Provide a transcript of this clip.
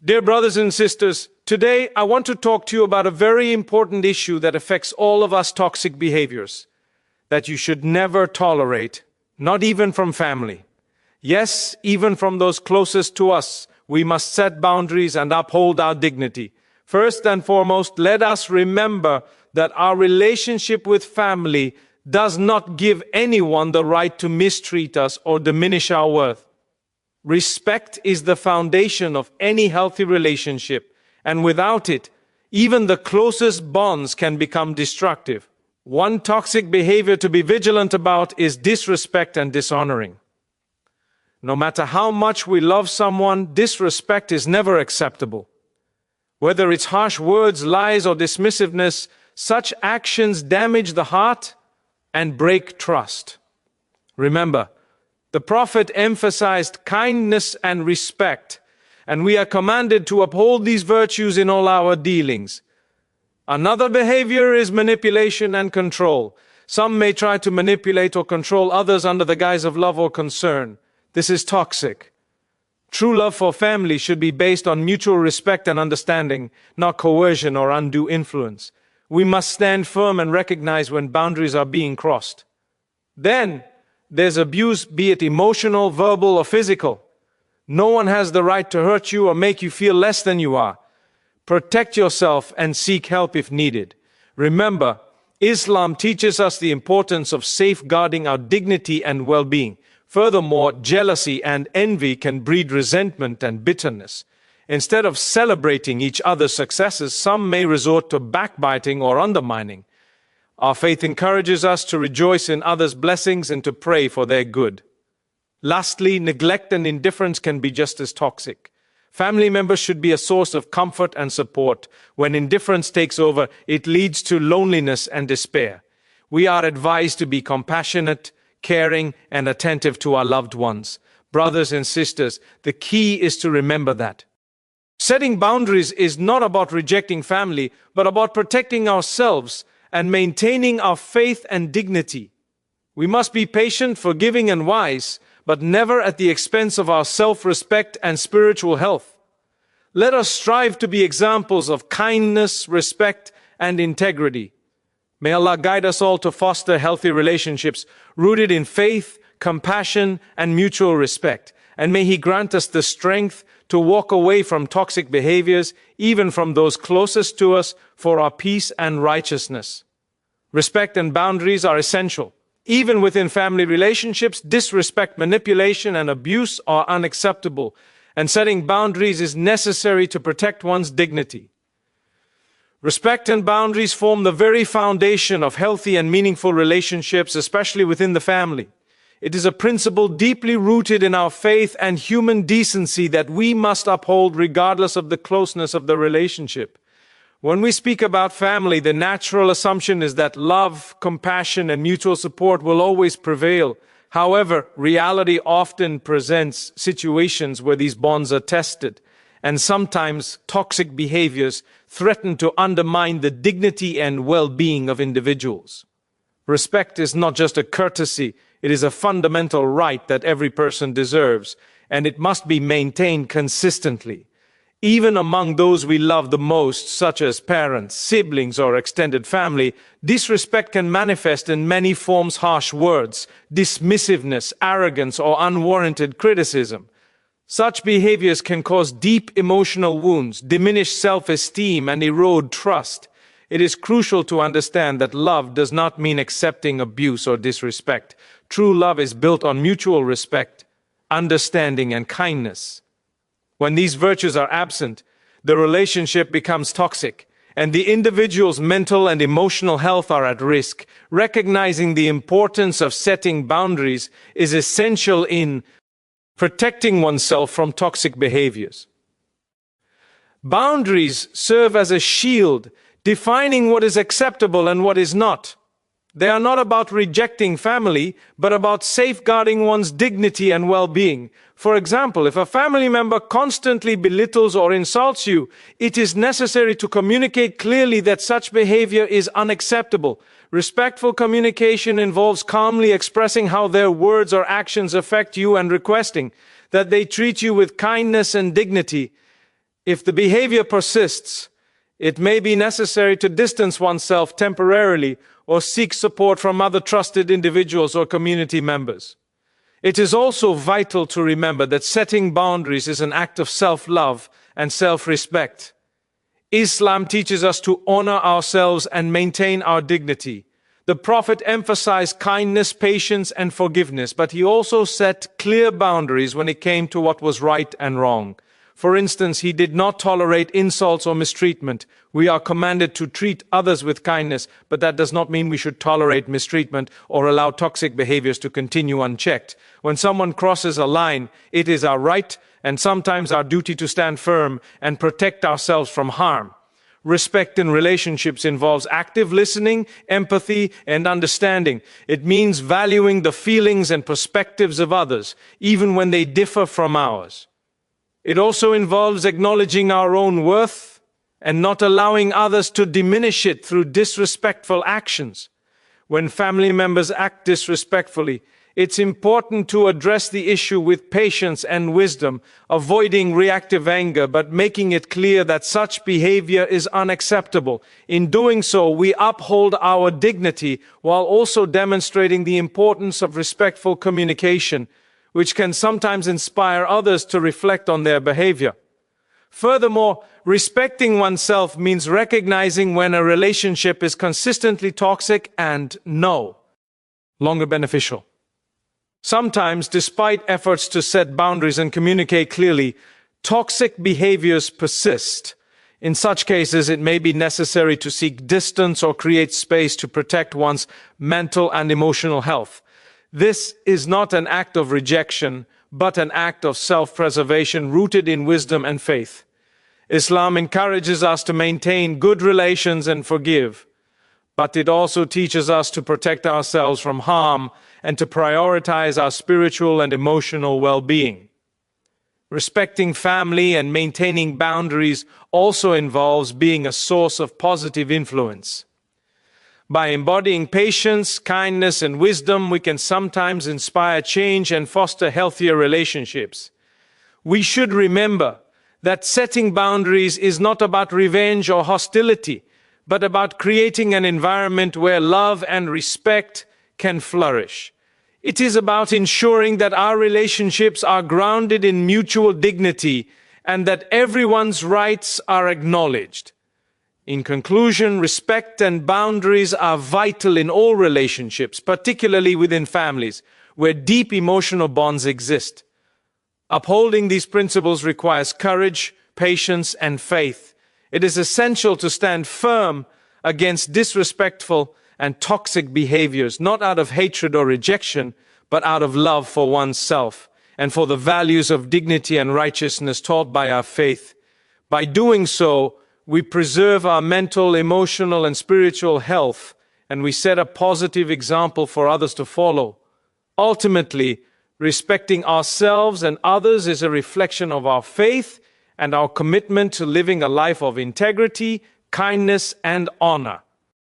Dear brothers and sisters, today I want to talk to you about a very important issue that affects all of us: toxic behaviors that you should never tolerate, not even from family. Yes, even from those closest to us, we must set boundaries and uphold our dignity. First and foremost, let us remember that our relationship with family does not give anyone the right to mistreat us or diminish our worth. Respect is the foundation of any healthy relationship, and without it, even the closest bonds can become destructive. One toxic behavior to be vigilant about is disrespect and dishonoring. No matter how much we love someone, disrespect is never acceptable. Whether it's harsh words, lies, or dismissiveness, such actions damage the heart and break trust. Remember, the Prophet emphasized kindness and respect, and we are commanded to uphold these virtues in all our dealings. Another behavior is manipulation and control. Some may try to manipulate or control others under the guise of love or concern. This is toxic. True love for family should be based on mutual respect and understanding, not coercion or undue influence. We must stand firm and recognize when boundaries are being crossed. Then, there's abuse, be it emotional, verbal, or physical. No one has the right to hurt you or make you feel less than you are. Protect yourself and seek help if needed. Remember, Islam teaches us the importance of safeguarding our dignity and well-being. Furthermore, jealousy and envy can breed resentment and bitterness. Instead of celebrating each other's successes, some may resort to backbiting or undermining. Our faith encourages us to rejoice in others' blessings and to pray for their good. Lastly, neglect and indifference can be just as toxic. Family members should be a source of comfort and support. When indifference takes over, it leads to loneliness and despair. We are advised to be compassionate, caring, and attentive to our loved ones. Brothers and sisters, the key is to remember that setting boundaries is not about rejecting family, but about protecting ourselves and maintaining our faith and dignity. We must be patient, forgiving, and wise, but never at the expense of our self-respect and spiritual health. Let us strive to be examples of kindness, respect, and integrity. May Allah guide us all to foster healthy relationships rooted in faith, compassion, and mutual respect. And may He grant us the strength to walk away from toxic behaviors, even from those closest to us, for our peace and righteousness. Respect and boundaries are essential. Even within family relationships, disrespect, manipulation, and abuse are unacceptable, and setting boundaries is necessary to protect one's dignity. Respect and boundaries form the very foundation of healthy and meaningful relationships, especially within the family. It is a principle deeply rooted in our faith and human decency that we must uphold regardless of the closeness of the relationship. When we speak about family, the natural assumption is that love, compassion, and mutual support will always prevail. However, reality often presents situations where these bonds are tested, and sometimes toxic behaviors threaten to undermine the dignity and well-being of individuals. Respect is not just a courtesy, it is a fundamental right that every person deserves, and it must be maintained consistently. Even among those we love the most, such as parents, siblings, or extended family, disrespect can manifest in many forms: harsh words, dismissiveness, arrogance, or unwarranted criticism. Such behaviors can cause deep emotional wounds, diminish self-esteem, and erode trust. It is crucial to understand that love does not mean accepting abuse or disrespect. True love is built on mutual respect, understanding, and kindness. When these virtues are absent, the relationship becomes toxic, and the individual's mental and emotional health are at risk. Recognizing the importance of setting boundaries is essential in protecting oneself from toxic behaviors. Boundaries serve as a shield, defining what is acceptable and what is not. They are not about rejecting family, but about safeguarding one's dignity and well-being. For example, if a family member constantly belittles or insults you, it is necessary to communicate clearly that such behavior is unacceptable. Respectful communication involves calmly expressing how their words or actions affect you and requesting that they treat you with kindness and dignity. If the behavior persists, it may be necessary to distance oneself temporarily or seek support from other trusted individuals or community members. It is also vital to remember that setting boundaries is an act of self-love and self-respect. Islam teaches us to honor ourselves and maintain our dignity. The Prophet emphasized kindness, patience, and forgiveness, but he also set clear boundaries when it came to what was right and wrong. For instance, he did not tolerate insults or mistreatment. We are commanded to treat others with kindness, but that does not mean we should tolerate mistreatment or allow toxic behaviors to continue unchecked. When someone crosses a line, it is our right and sometimes our duty to stand firm and protect ourselves from harm. Respect in relationships involves active listening, empathy, and understanding. It means valuing the feelings and perspectives of others, even when they differ from ours. It also involves acknowledging our own worth and not allowing others to diminish it through disrespectful actions. When family members act disrespectfully, it's important to address the issue with patience and wisdom, avoiding reactive anger, but making it clear that such behavior is unacceptable. In doing so, we uphold our dignity while also demonstrating the importance of respectful communication, which can sometimes inspire others to reflect on their behavior. Furthermore, respecting oneself means recognizing when a relationship is consistently toxic and no longer beneficial. Sometimes, despite efforts to set boundaries and communicate clearly, toxic behaviors persist. In such cases, it may be necessary to seek distance or create space to protect one's mental and emotional health. This is not an act of rejection, but an act of self-preservation rooted in wisdom and faith. Islam encourages us to maintain good relations and forgive, but it also teaches us to protect ourselves from harm and to prioritize our spiritual and emotional well-being. Respecting family and maintaining boundaries also involves being a source of positive influence. By embodying patience, kindness, and wisdom, we can sometimes inspire change and foster healthier relationships. We should remember that setting boundaries is not about revenge or hostility, but about creating an environment where love and respect can flourish. It is about ensuring that our relationships are grounded in mutual dignity and that everyone's rights are acknowledged. In conclusion, respect and boundaries are vital in all relationships, particularly within families, where deep emotional bonds exist. Upholding these principles requires courage, patience, and faith. It is essential to stand firm against disrespectful and toxic behaviors, not out of hatred or rejection, but out of love for oneself and for the values of dignity and righteousness taught by our faith. By doing so, we preserve our mental, emotional, and spiritual health, and we set a positive example for others to follow. Ultimately, respecting ourselves and others is a reflection of our faith and our commitment to living a life of integrity, kindness, and honor.